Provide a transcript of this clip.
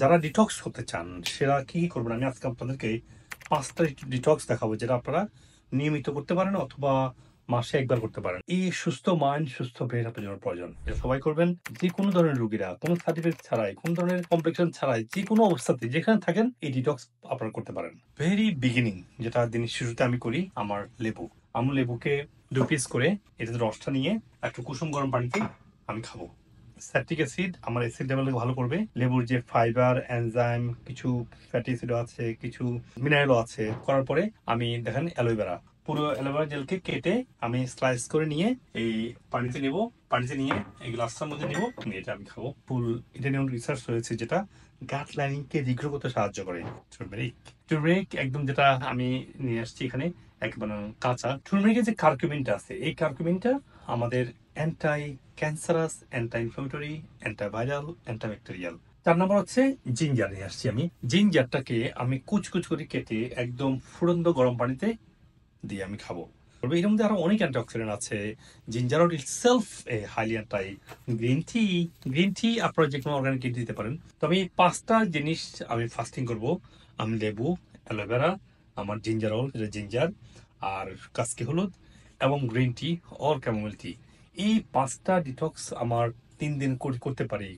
যারা ডিটক্স করতে চান সেরা কি করবেন, আমি আজকে আপনাদেরকে 5টা ডিটক্স দেখাবো যেটা আপনারা নিয়মিত করতে পারেন অথবা মাসে একবার করতে পারেন। এই সুস্থ মাইন্ড সুস্থ ব্রেন আপনার জন্য প্রয়োজন। এটা সবাই করবেন। যে কোনো ধরনের রোগীরা কোনো সার্টিফিকেট ছাড়াই, কোনো ধরনের কমপ্লিকেশন ছাড়াই, যে কোনো অবস্থাতে যেখানে থাকেন এই ডিটক্স আপনারা করতে পারেন। ভেরি বিগিনিং যেটা দিনের শুরুতে আমি করি, আমার লেবু, আমি লেবুকে 2 পিস করে এটাতে রসটা নিয়ে একটু কুসুম গরম পানিতে আমি খাবো। স্যাটিক অ্যাসিড আমার অ্যাসিড লেভেলকে ভালো করবে। লেবুর যে ফাইবার, এনজাইম, কিছু ফ্যাটি অ্যাসিডও আছে, কিছু মিনারেলও আছে। করার পরে আমি দেখেন অ্যালোভেরা, পুরো অ্যালোভেরা জেলকে কেটে আমি স্লাইস করে নিয়ে এই পানিতে নেব। পানিতে নিয়ে এই গ্লাসটার মধ্যে নেব, নিয়ে এটা আমি খাবো। ফুল এটা নিয়ে রিসার্চ হয়েছে যেটা গাট লাইনিংকে রিগ্রো করতে সাহায্য করে। টার্মেরিক, টার্মেরিক একদম যেটা আমি নিয়ে আসছি এখানে একবারে কাঁচা। টার্মেরিকের যে কার্কুমিনটা আছে, এই কার্কুমিনটা আমাদের anti cancerous, anti inflammatory, antiviral, antibacterial. 4 নম্বর হচ্ছে জিঞ্জার নিয়ে আসছি আমি। জিঞ্জারটাকে আমি কুচকুচ করে কেটে একদম ফুটন্ত গরম পানিতে দিয়ে আমি খাবো। তবে এর মধ্যে আরো অনেক অ্যান্টিঅক্সিডেন্ট আছে। Ginger itself a highly anti. Green tea আপনারা যে কোনো অর্গানিক টি দিতে পারেন। তো আমি 5টা জিনিস আমি ফাস্টিং করব। আমি লেবু, অ্যালোভেরা, আমার জিঞ্জার অয়েল যেটা জিঞ্জার, আর কাসকি হলুদ এবং গ্রিন টি অর ক্যামোমিল টি। এই 5টা ডিটক্স আমার 3 দিন করতে পারি